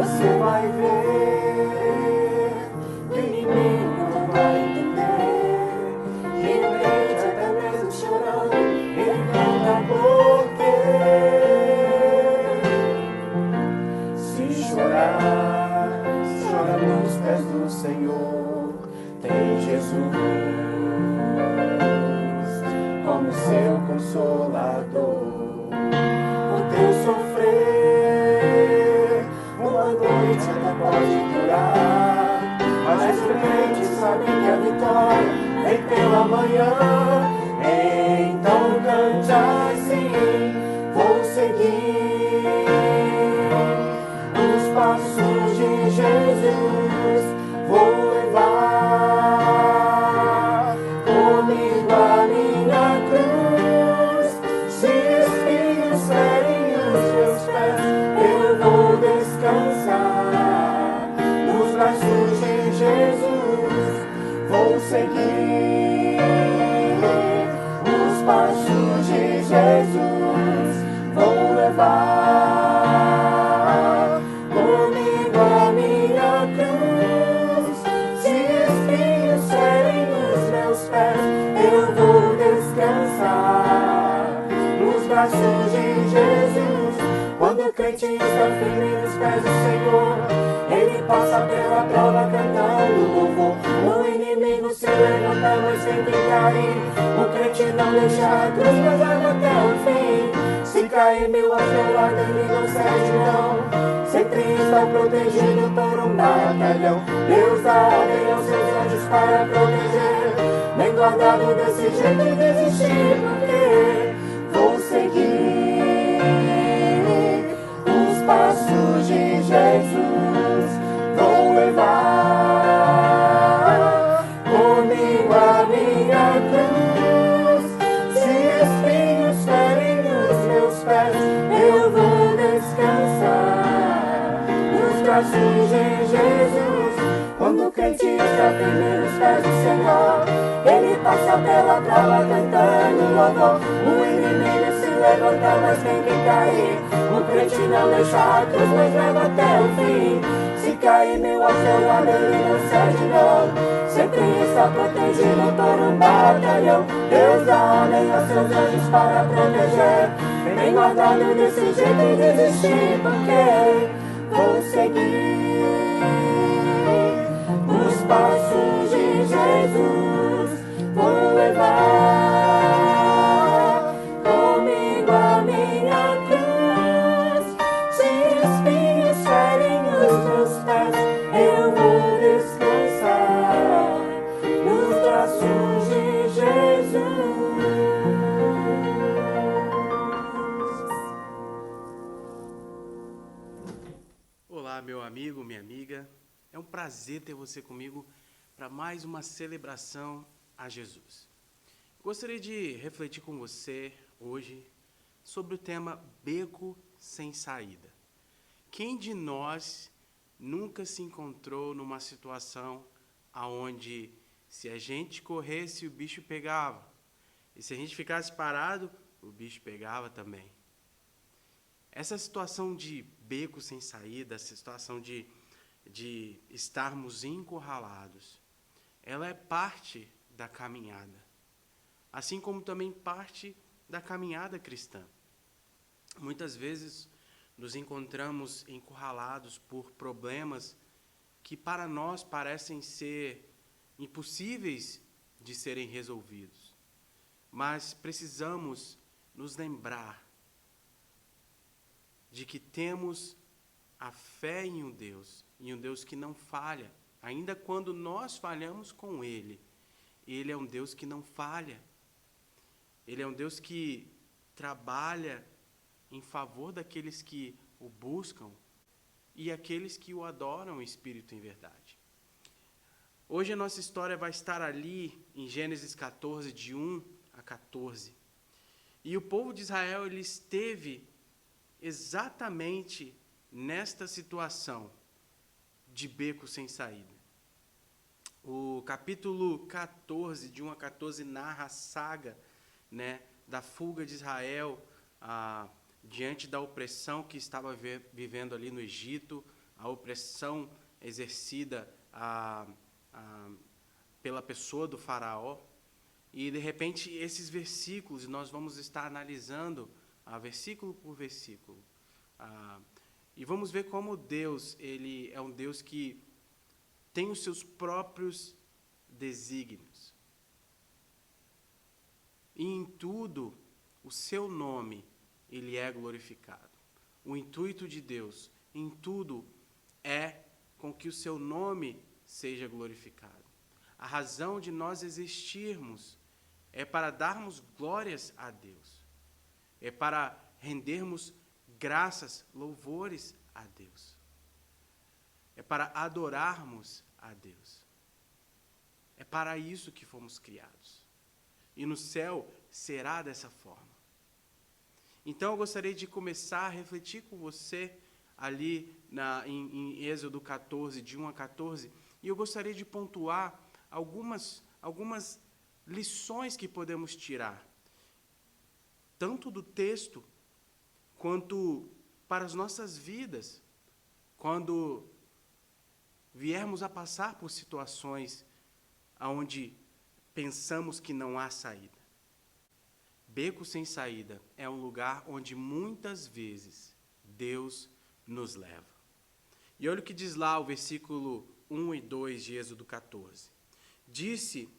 você vai ver que o inimigo não vai entender. E o crente até mesmo chorando, ele conta porque se chorar, chora nos pés do Senhor. Tem Jesus como seu consolador. O teu sofrer uma noite até pode durar, mas o crente sabe que a vitória vem pela manhã. Então cante assim: vou seguir os passos de Jesus, vou levar comigo a minha cruz. Se espinhos ferem os meus pés, eu vou descansar nos braços de Jesus. Vou seguir os passos de Jesus, vou levar comigo a minha cruz. Se espinhos ferem os meus pés, eu vou descansar nos braços de Jesus. Quando o crente está firme nos pés do Senhor, ele passa pela prova cantando louvor. O inimigo se levanta, mas tem que cair. O crente não deixa a cruz, mas leva até o fim. Se cair meu ao seu lado, ele não cede não. Sempre está protegido por um batalhão. Deus dá ordem aos seus anjos para proteger. Nem guardado desse jeito e desistir, porque vou seguir os passos de Jesus, vou levar comigo a minha cruz. Se espinhos ferem os meus pés, eu vou descansar nos braços de Jesus. Quando o crente está firme nos pés do Senhor, ele passa pela prova cantando louvor. O inimigo se levanta, mas tem que cair. O crente não deixa a cruz, mas leva até o fim. Se cair meu ao seu lado, ele não cede não. Sempre está protegido por um batalhão. Deus dá ordem aos seus anjos para proteger. Nem guardado desse jeito e desistir, porque vou seguir os passos de Jesus, vou levar comigo a minha cruz. Se espinhos ferem os meus pés, eu vou descansar nos braços de Jesus. Olá, meu amigo, minha amiga. É um prazer ter você comigo para mais uma celebração a Jesus. Gostaria de refletir com você hoje sobre o tema beco sem saída. Quem de nós nunca se encontrou numa situação onde se a gente corresse o bicho pegava e se a gente ficasse parado o bicho pegava também? Essa situação de beco sem saída, essa situação de estarmos encurralados, ela é parte da caminhada, assim como também parte da caminhada cristã. Muitas vezes nos encontramos encurralados por problemas que para nós parecem ser impossíveis de serem resolvidos, mas precisamos nos lembrar de que temos a fé em um Deus que não falha, ainda quando nós falhamos com Ele. Ele é um Deus que não falha. Ele é um Deus que trabalha em favor daqueles que o buscam e aqueles que o adoram em espírito e em verdade. Hoje a nossa história vai estar ali em Gênesis 14, de 1 a 14. E o povo de Israel, ele esteve exatamente nesta situação de beco sem saída. O capítulo 14, de 1 a 14, narra a saga, da fuga de Israel diante da opressão que estava vivendo ali no Egito, a opressão exercida pela pessoa do faraó. E, de repente, esses versículos, nós vamos estar analisando versículo por versículo. E vamos ver como Deus, ele é um Deus que tem os seus próprios desígnios. E em tudo, o seu nome, ele é glorificado. O intuito de Deus, em tudo, é com que o seu nome seja glorificado. A razão de nós existirmos é para darmos glórias a Deus. É para rendermos graças, louvores a Deus. É para adorarmos a Deus. É para isso que fomos criados. E no céu será dessa forma. Então eu gostaria de começar a refletir com você ali em Êxodo 14, de 1 a 14, e eu gostaria de pontuar algumas lições que podemos tirar, tanto do texto, quanto para as nossas vidas, quando viermos a passar por situações onde pensamos que não há saída. Beco sem saída é um lugar onde muitas vezes Deus nos leva. E olha o que diz lá o versículo 1 e 2 de Êxodo 14. Disse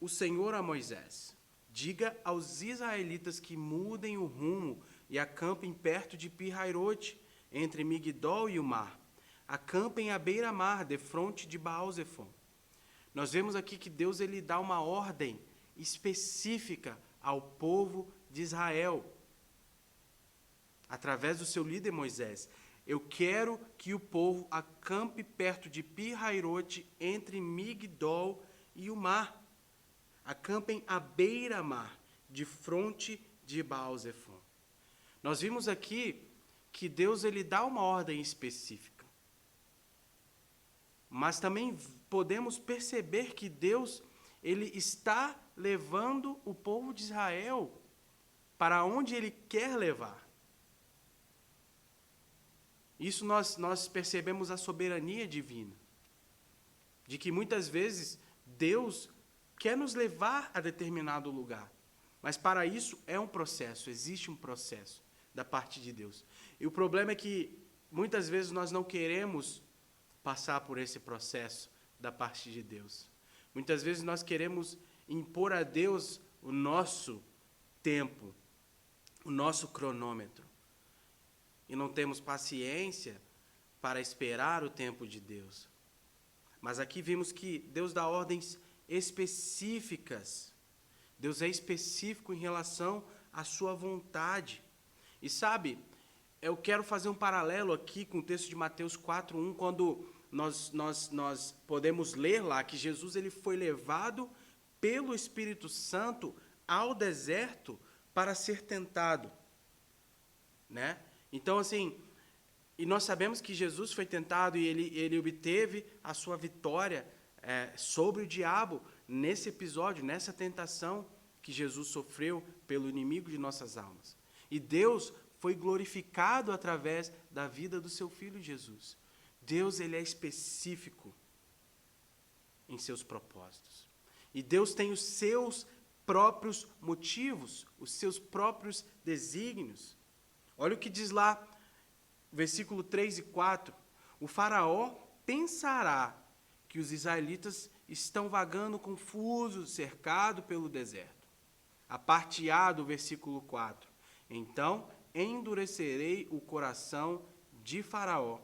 o Senhor a Moisés: diga aos israelitas que mudem o rumo e acampem perto de Pi-Hairote, entre Migdol e o mar. Acampem à beira-mar, defronte de Baal-Zefon. Nós vemos aqui que Deus ele dá uma ordem específica ao povo de Israel, através do seu líder Moisés. Eu quero que o povo acampe perto de Pi-Hairote, entre Migdol e o mar. Acampem à beira-mar, de fronte de Baal-Zefon. Nós vimos aqui que Deus ele dá uma ordem específica. Mas também podemos perceber que Deus ele está levando o povo de Israel para onde ele quer levar. Isso nós percebemos a soberania divina, de que muitas vezes Deus quer nos levar a determinado lugar, mas para isso é um processo, existe um processo da parte de Deus. E o problema é que muitas vezes nós não queremos passar por esse processo da parte de Deus. Muitas vezes nós queremos impor a Deus o nosso tempo, o nosso cronômetro. E não temos paciência para esperar o tempo de Deus. Mas aqui vimos que Deus dá ordens específicas. Deus é específico em relação à sua vontade. E sabe, eu quero fazer um paralelo aqui com o texto de Mateus 4:1, quando nós podemos ler lá que Jesus ele foi levado pelo Espírito Santo ao deserto para ser tentado, né? Então, assim, e nós sabemos que Jesus foi tentado e ele obteve a sua vitória sobre o diabo nesse episódio, nessa tentação que Jesus sofreu pelo inimigo de nossas almas. E Deus foi glorificado através da vida do seu Filho Jesus. Deus ele é específico em seus propósitos. E Deus tem os seus próprios motivos, os seus próprios desígnios. Olha o que diz lá, versículo 3 e 4. O faraó pensará que os israelitas estão vagando confusos, cercados pelo deserto. A parte A do versículo 4. Então, endurecerei o coração de Faraó,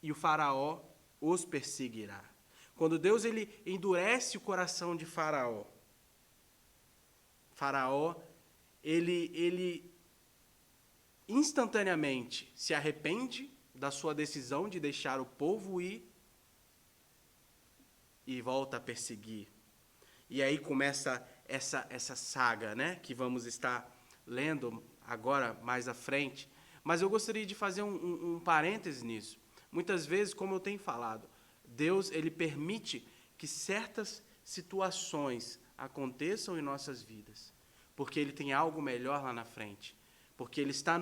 e o Faraó os perseguirá. Quando Deus ele endurece o coração de Faraó, ele instantaneamente se arrepende da sua decisão de deixar o povo ir e volta a perseguir. E aí começa essa saga, né, que vamos estar lendo agora mais à frente. Mas eu gostaria de fazer um parêntese nisso. Muitas vezes, como eu tenho falado, Deus ele permite que certas situações aconteçam em nossas vidas, porque ele tem algo melhor lá na frente. porque Ele está,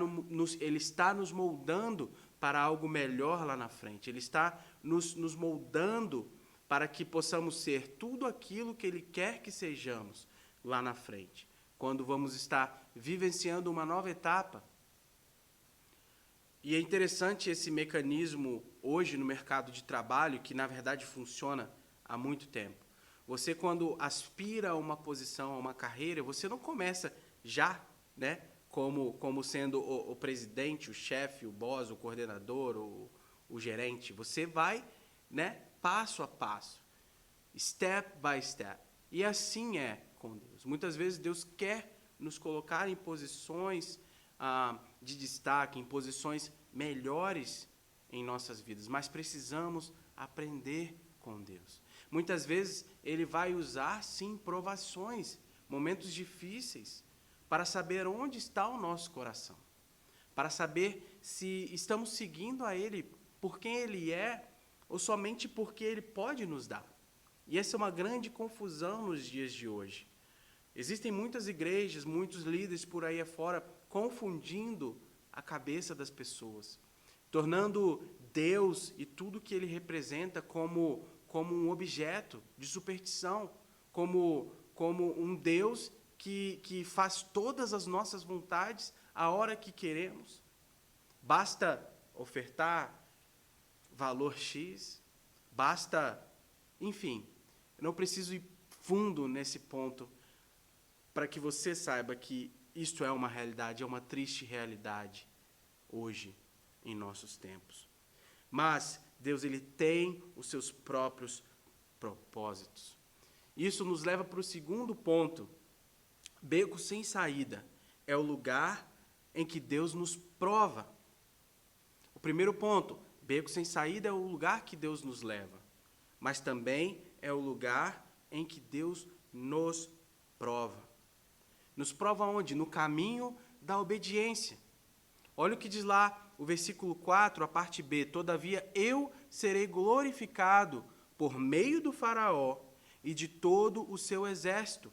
Ele está nos moldando para algo melhor lá na frente. Ele está nos moldando para que possamos ser tudo aquilo que Ele quer que sejamos lá na frente, quando vamos estar vivenciando uma nova etapa. E é interessante esse mecanismo hoje no mercado de trabalho, que na verdade funciona há muito tempo. Você, quando aspira a uma posição, a uma carreira, você não começa já, né, como sendo o presidente, o chefe, o boss, o coordenador, o gerente. Você vai, né, passo a passo, step by step. E assim é com Deus. Muitas vezes Deus quer nos colocar em posições de destaque, em posições melhores em nossas vidas, mas precisamos aprender com Deus. Muitas vezes Ele vai usar, sim, provações, momentos difíceis, para saber onde está o nosso coração, para saber se estamos seguindo a Ele por quem Ele é ou somente porque Ele pode nos dar. E essa é uma grande confusão nos dias de hoje. Existem muitas igrejas, muitos líderes por aí afora confundindo a cabeça das pessoas, tornando Deus e tudo que Ele representa como um objeto de superstição, como um Deus que faz todas as nossas vontades a hora que queremos. Basta ofertar valor X, basta, enfim, eu não preciso ir fundo nesse ponto para que você saiba que isto é uma realidade, é uma triste realidade hoje em nossos tempos. Mas Deus, Ele tem os seus próprios propósitos. Isso nos leva para o segundo ponto. Beco sem saída é o lugar em que Deus nos prova. O primeiro ponto, beco sem saída é o lugar que Deus nos leva, mas também é o lugar em que Deus nos prova. Nos prova onde? No caminho da obediência. Olha o que diz lá o versículo 4, a parte B. Todavia eu serei glorificado por meio do faraó e de todo o seu exército,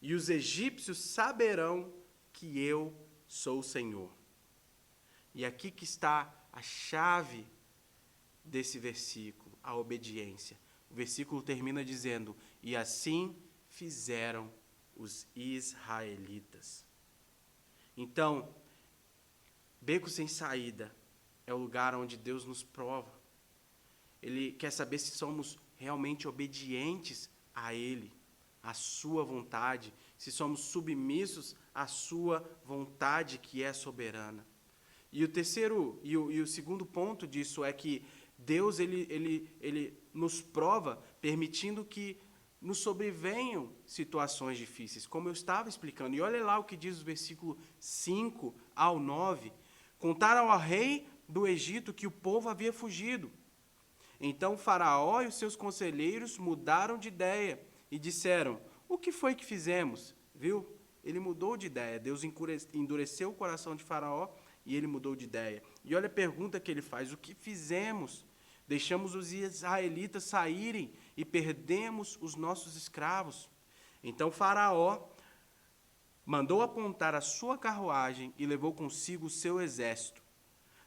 e os egípcios saberão que eu sou o Senhor. E aqui que está a chave desse versículo, a obediência. O versículo termina dizendo, e assim fizeram os israelitas. Então, beco sem saída é o lugar onde Deus nos prova. Ele quer saber se somos realmente obedientes a Ele, à sua vontade, se somos submissos à sua vontade que é soberana. E o terceiro e o segundo ponto disso é que Deus ele nos prova permitindo que nos sobrevenham situações difíceis, como eu estava explicando. E olha lá o que diz o versículo 5 ao 9. Contaram ao rei do Egito que o povo havia fugido. Então Faraó e os seus conselheiros mudaram de ideia e disseram, o que foi que fizemos? Viu? Ele mudou de ideia. Deus endureceu o coração de Faraó e ele mudou de ideia. E olha a pergunta que ele faz, o que fizemos? Deixamos os israelitas saírem e perdemos os nossos escravos. Então Faraó mandou apontar a sua carruagem e levou consigo o seu exército.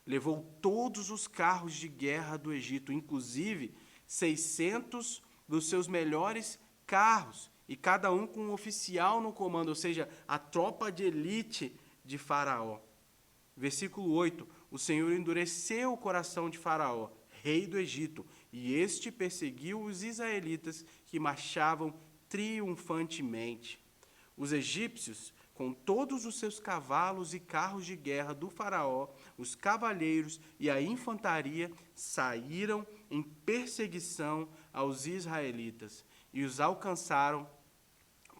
Levou todos os carros de guerra do Egito, inclusive 600 dos seus melhores carros, e cada um com um oficial no comando, ou seja, a tropa de elite de Faraó. Versículo 8, o Senhor endureceu o coração de Faraó, rei do Egito, e este perseguiu os israelitas que marchavam triunfantemente. Os egípcios, com todos os seus cavalos e carros de guerra do faraó, os cavaleiros e a infantaria saíram em perseguição aos israelitas e os alcançaram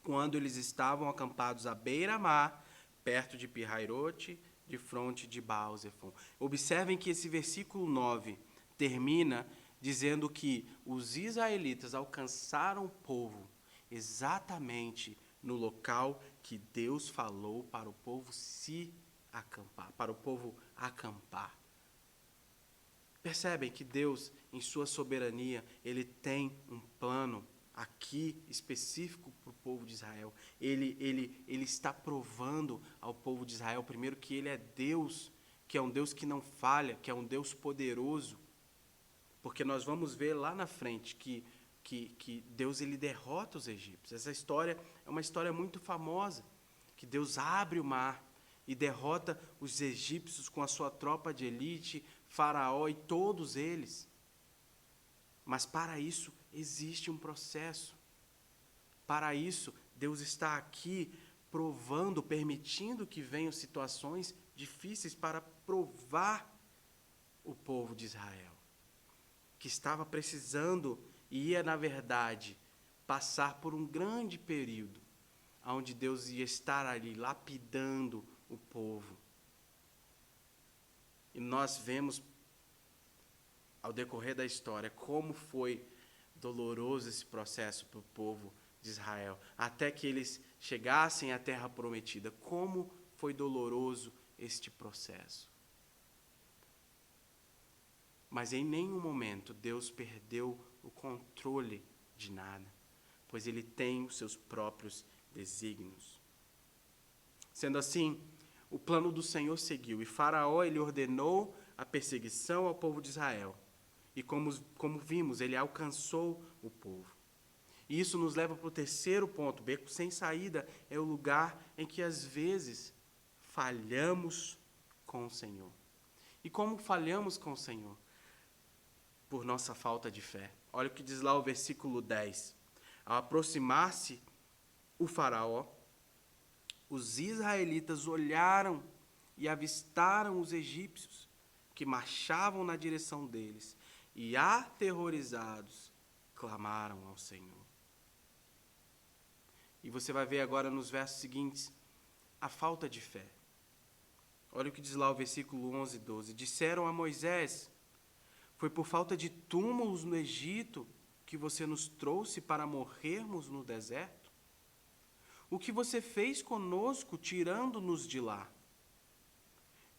quando eles estavam acampados à beira-mar, perto de Pirairote, de fronte de Baal-Zefon. Observem que esse versículo 9 termina dizendo que os israelitas alcançaram o povo exatamente no local que Deus falou para o povo se acampar, para o povo acampar. Percebem que Deus, em sua soberania, Ele tem um plano aqui específico para o povo de Israel. Ele está provando ao povo de Israel, primeiro, que ele é Deus, que é um Deus que não falha, que é um Deus poderoso. Porque nós vamos ver lá na frente que Deus ele derrota os egípcios. Essa história é uma história muito famosa, que Deus abre o mar e derrota os egípcios com a sua tropa de elite, Faraó e todos eles. Mas para isso existe um processo. Para isso, Deus está aqui provando, permitindo que venham situações difíceis para provar o povo de Israel, que estava precisando e ia, na verdade, passar por um grande período, onde Deus ia estar ali lapidando o povo. E nós vemos, ao decorrer da história, como foi doloroso esse processo para o povo de Israel, até que eles chegassem à terra prometida. Como foi doloroso este processo. Mas em nenhum momento Deus perdeu o controle de nada, pois Ele tem os seus próprios desígnios. Sendo assim, o plano do Senhor seguiu, e Faraó ele ordenou a perseguição ao povo de Israel. E como vimos, ele alcançou o povo. E isso nos leva para o terceiro ponto. Beco sem saída é o lugar em que às vezes falhamos com o Senhor. E como falhamos com o Senhor? Por nossa falta de fé. Olha o que diz lá o versículo 10. Ao aproximar-se o Faraó, os israelitas olharam e avistaram os egípcios que marchavam na direção deles e, aterrorizados, clamaram ao Senhor. E você vai ver agora nos versos seguintes a falta de fé. Olha o que diz lá o versículo 11 e 12. Disseram a Moisés: foi por falta de túmulos no Egito que você nos trouxe para morrermos no deserto? O que você fez conosco, tirando-nos de lá?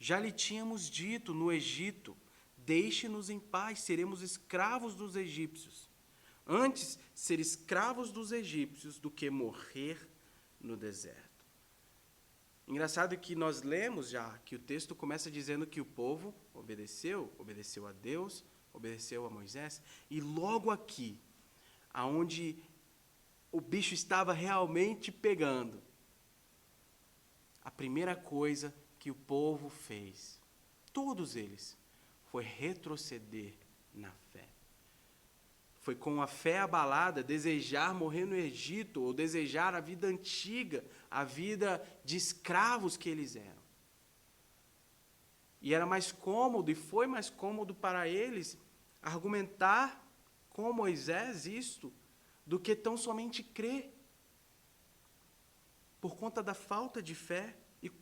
Já lhe tínhamos dito no Egito: deixe-nos em paz, seremos escravos dos egípcios. Antes ser escravos dos egípcios do que morrer no deserto. Engraçado que nós lemos já que o texto começa dizendo que o povo obedeceu a Deus, obedeceu a Moisés, e logo aqui, aonde o bicho estava realmente pegando, a primeira coisa que o povo fez, todos eles, foi retroceder na fé. Foi com a fé abalada desejar morrer no Egito, ou desejar a vida antiga, a vida de escravos que eles eram. E era mais cômodo, e foi mais cômodo para eles, argumentar com Moisés isto, do que tão somente crer. Por conta da falta de fé, e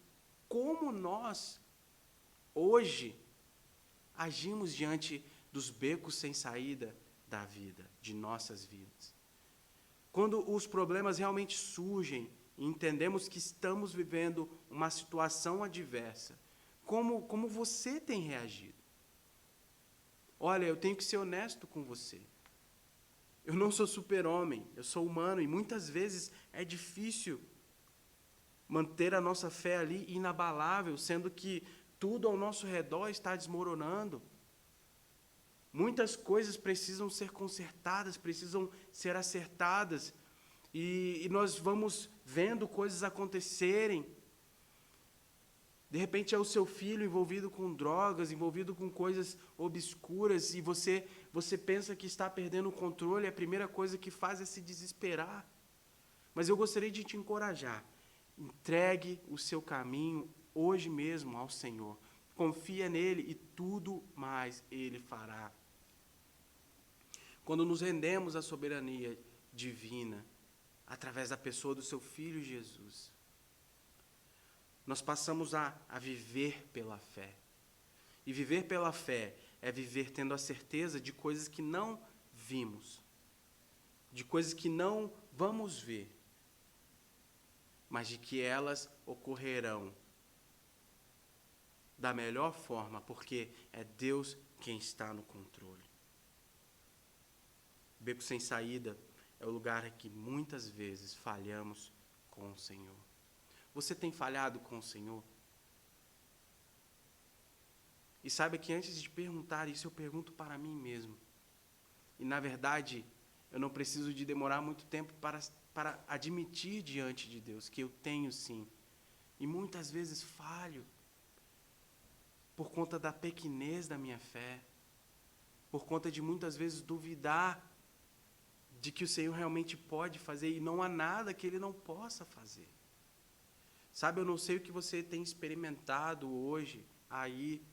como nós, hoje, agimos diante dos becos sem saída da vida, de nossas vidas. Quando os problemas realmente surgem e entendemos que estamos vivendo uma situação adversa, como você tem reagido? Olha, eu tenho que ser honesto com você. Eu não sou super-homem, eu sou humano e muitas vezes é difícil manter a nossa fé ali inabalável, sendo que tudo ao nosso redor está desmoronando. Muitas coisas precisam ser consertadas, precisam ser acertadas. E nós vamos vendo coisas acontecerem. De repente é o seu filho envolvido com drogas, envolvido com coisas obscuras, e você pensa que está perdendo o controle, a primeira coisa que faz é se desesperar. Mas eu gostaria de te encorajar. Entregue o seu caminho hoje mesmo ao Senhor. Confia nele e tudo mais Ele fará. Quando nos rendemos à soberania divina, através da pessoa do seu Filho Jesus, nós passamos a viver pela fé. E viver pela fé é viver tendo a certeza de coisas que não vimos, de coisas que não vamos ver, mas de que elas ocorrerão da melhor forma, porque é Deus quem está no controle. Beco sem saída é o lugar que muitas vezes falhamos com o Senhor. Você tem falhado com o Senhor? E saiba que antes de perguntar isso, eu pergunto para mim mesmo. E, na verdade, eu não preciso de demorar muito tempo para admitir diante de Deus que eu tenho sim. E muitas vezes falho por conta da pequenez da minha fé, por conta de muitas vezes duvidar de que o Senhor realmente pode fazer e não há nada que Ele não possa fazer. Sabe, eu não sei o que você tem experimentado hoje aí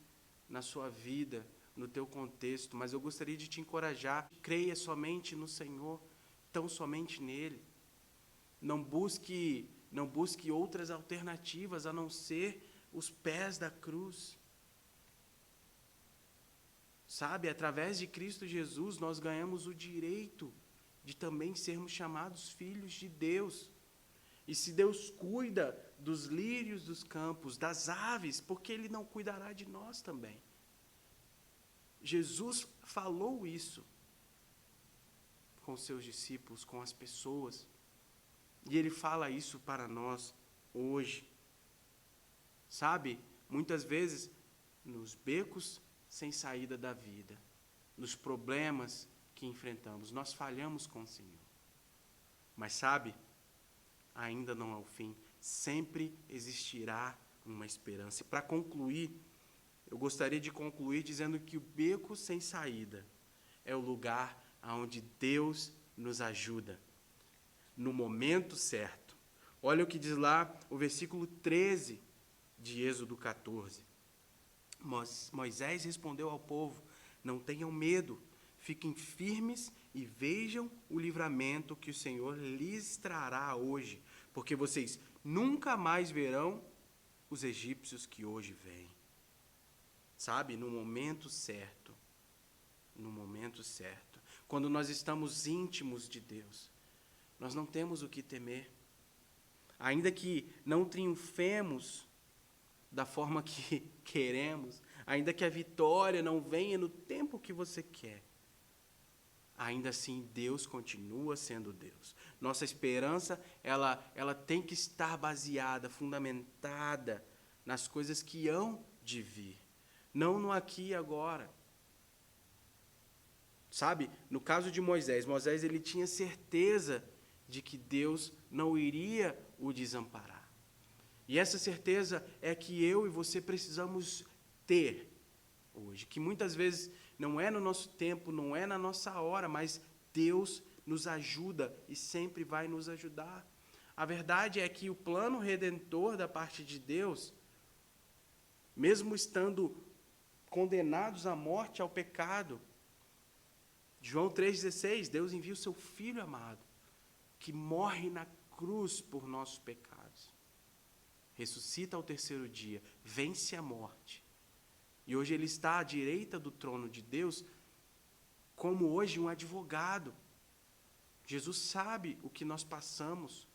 na sua vida, no teu contexto, mas eu gostaria de te encorajar. Creia somente no Senhor, tão somente nele. Não busque outras alternativas a não ser os pés da cruz. Sabe, através de Cristo Jesus, nós ganhamos o direito de também sermos chamados filhos de Deus. E se Deus cuida dos lírios dos campos, das aves, por que Ele não cuidará de nós também? Jesus falou isso com os seus discípulos, com as pessoas. E Ele fala isso para nós hoje. Sabe, muitas vezes, nos becos sem saída da vida, nos problemas que enfrentamos, nós falhamos com o Senhor. Mas sabe, ainda não é o fim. Sempre existirá uma esperança. E para concluir, eu gostaria de concluir dizendo que o beco sem saída é o lugar onde Deus nos ajuda, no momento certo. Olha o que diz lá o versículo 13 de Êxodo 14. Moisés respondeu ao povo: não tenham medo, fiquem firmes e vejam o livramento que o Senhor lhes trará hoje, porque vocês nunca mais verão os egípcios que hoje vêm. Sabe, no momento certo, quando nós estamos íntimos de Deus, nós não temos o que temer. Ainda que não triunfemos da forma que queremos, ainda que a vitória não venha no tempo que você quer, ainda assim Deus continua sendo Deus. Nossa esperança, ela tem que estar baseada, fundamentada nas coisas que hão de vir, não no aqui e agora. Sabe, no caso de Moisés, ele tinha certeza de que Deus não iria o desamparar. E essa certeza é que eu e você precisamos ter hoje, que muitas vezes não é no nosso tempo, não é na nossa hora, mas Deus nos ajuda e sempre vai nos ajudar. A verdade é que o plano redentor da parte de Deus, mesmo estando condenados à morte, ao pecado, João 3,16, Deus envia o seu Filho amado, que morre na cruz por nossos pecados. Ressuscita ao terceiro dia, vence a morte. E hoje ele está à direita do trono de Deus, como hoje um advogado. Jesus sabe o que nós passamos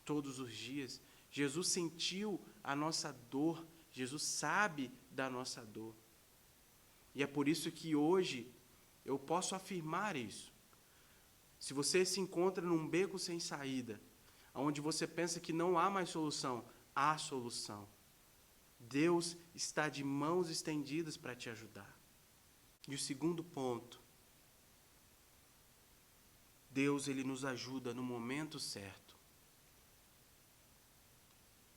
todos os dias. Jesus sentiu a nossa dor. Jesus sabe da nossa dor. E é por isso que hoje eu posso afirmar isso. Se você se encontra num beco sem saída, onde você pensa que não há mais solução, há solução. Deus está de mãos estendidas para te ajudar. E o segundo ponto, Deus, ele nos ajuda no momento certo.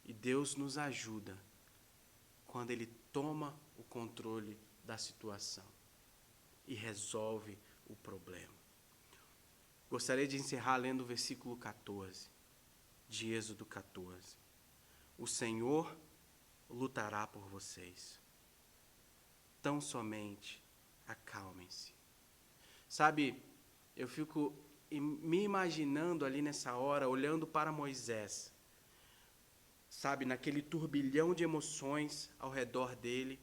E Deus nos ajuda quando ele toma o controle da situação e resolve o problema. Gostaria de encerrar lendo o versículo 14, de Êxodo 14. O Senhor lutará por vocês. Tão somente acalmem-se. Sabe, eu fico me imaginando ali nessa hora, olhando para Moisés, sabe, naquele turbilhão de emoções ao redor dele,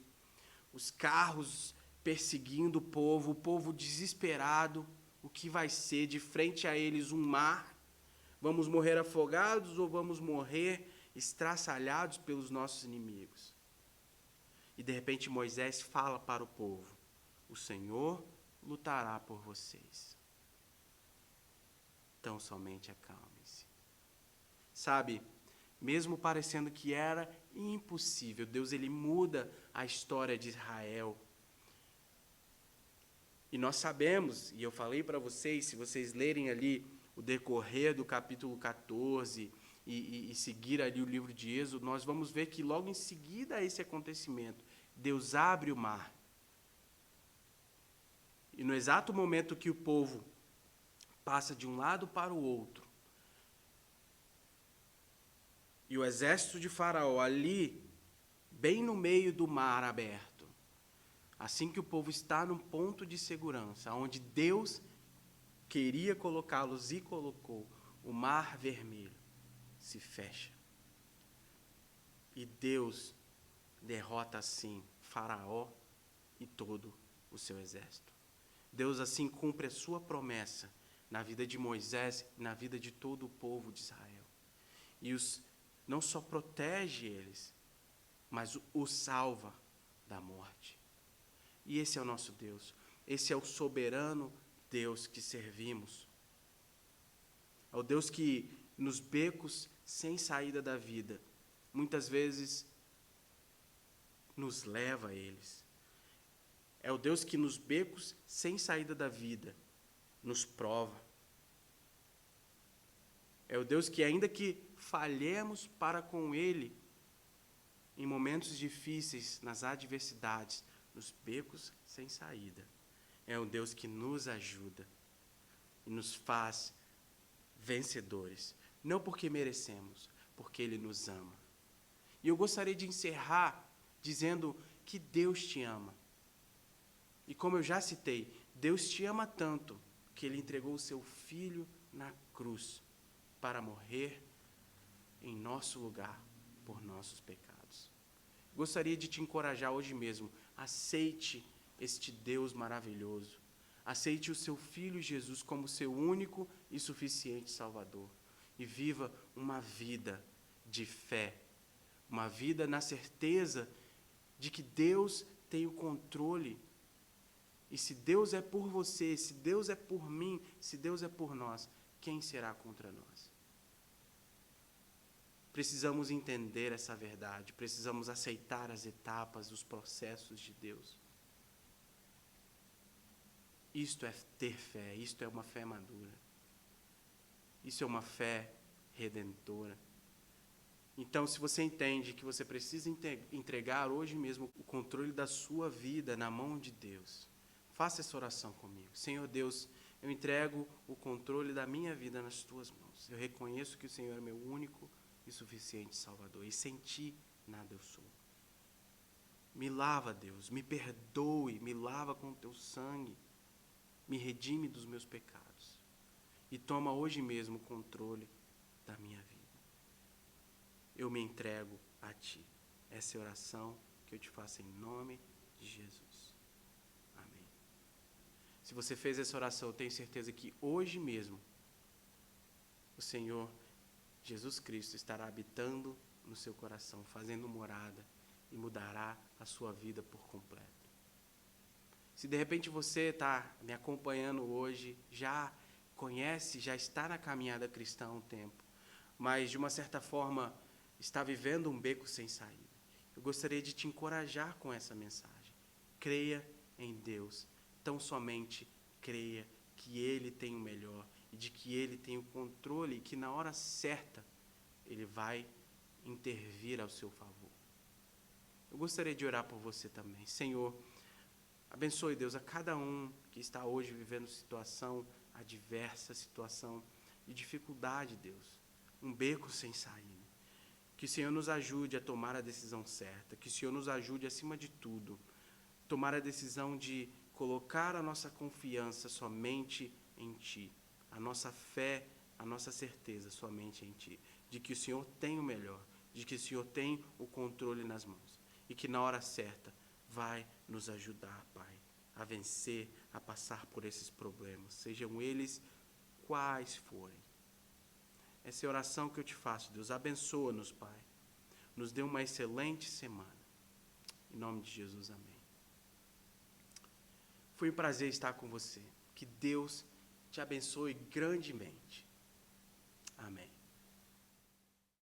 os carros perseguindo o povo desesperado, o que vai ser? De frente a eles um mar, vamos morrer afogados ou vamos morrer estraçalhados pelos nossos inimigos? E de repente Moisés fala para o povo: o Senhor lutará por vocês. tão somente acalmem-se. Sabe, mesmo parecendo que era impossível, Deus ele muda a história de Israel. E nós sabemos, e eu falei para vocês, se vocês lerem ali o decorrer do capítulo 14 e seguir ali o livro de Êxodo, nós vamos ver que logo em seguida a esse acontecimento, Deus abre o mar. E no exato momento que o povo passa de um lado para o outro, e o exército de Faraó ali, bem no meio do mar aberto, assim que o povo está num ponto de segurança, onde Deus queria colocá-los e colocou, o mar vermelho se fecha. E Deus derrota assim Faraó e todo o seu exército. Deus assim cumpre a sua promessa na vida de Moisés e na vida de todo o povo de Israel. E não só protege eles, mas os salva da morte. E esse é o nosso Deus. Esse é o soberano Deus que servimos. É o Deus que, nos becos sem saída da vida, muitas vezes nos leva a eles. É o Deus que, nos becos sem saída da vida, nos prova. É o Deus que, ainda que falhemos para com Ele, em momentos difíceis, nas adversidades, nos becos sem saída, é um Deus que nos ajuda e nos faz vencedores. Não porque merecemos, porque Ele nos ama. E eu gostaria de encerrar dizendo que Deus te ama. E como eu já citei, Deus te ama tanto que Ele entregou o seu Filho na cruz para morrer em nosso lugar por nossos pecados. Gostaria de te encorajar hoje mesmo. Aceite este Deus maravilhoso. Aceite o seu Filho Jesus como seu único e suficiente Salvador. E viva uma vida de fé. Uma vida na certeza de que Deus tem o controle. E se Deus é por você, se Deus é por mim, se Deus é por nós, quem será contra nós? Precisamos entender essa verdade, precisamos aceitar as etapas, os processos de Deus. Isto é ter fé, isto é uma fé madura. Isso é uma fé redentora. Então, se você entende que você precisa entregar hoje mesmo o controle da sua vida na mão de Deus, faça essa oração comigo. Senhor Deus, eu entrego o controle da minha vida nas tuas mãos. Eu reconheço que o Senhor é meu único e suficiente Salvador. E sem ti, nada eu sou. Me lava, Deus, me perdoe, me lava com o teu sangue. Me redime dos meus pecados. E toma hoje mesmo o controle da minha vida. Eu me entrego a ti. Essa é a oração que eu te faço em nome de Jesus. Amém. Se você fez essa oração, eu tenho certeza que hoje mesmo o Senhor Jesus Cristo estará habitando no seu coração, fazendo morada e mudará a sua vida por completo. Se de repente você está me acompanhando hoje, já conhece, já está na caminhada cristã há um tempo, mas de uma certa forma está vivendo um beco sem saída, eu gostaria de te encorajar com essa mensagem. Creia em Deus, tão somente creia que Ele tem o melhor e de que Ele tem o controle e que na hora certa Ele vai intervir ao seu favor. Eu gostaria de orar por você também. Senhor, abençoe, Deus, a cada um que está hoje vivendo situação adversa, situação de dificuldade, Deus, um beco sem saída. Que o Senhor nos ajude a tomar a decisão certa, que o Senhor nos ajude, acima de tudo, tomar a decisão de colocar a nossa confiança somente em Ti, a nossa fé, a nossa certeza somente em Ti, de que o Senhor tem o melhor, de que o Senhor tem o controle nas mãos e que na hora certa vai nos ajudar, Pai, a vencer, a passar por esses problemas, sejam eles quais forem. Essa é a oração que eu te faço, Deus. Abençoa-nos, Pai. Nos dê uma excelente semana. Em nome de Jesus, amém. Foi um prazer estar com você. Que Deus te abençoe grandemente. Amém.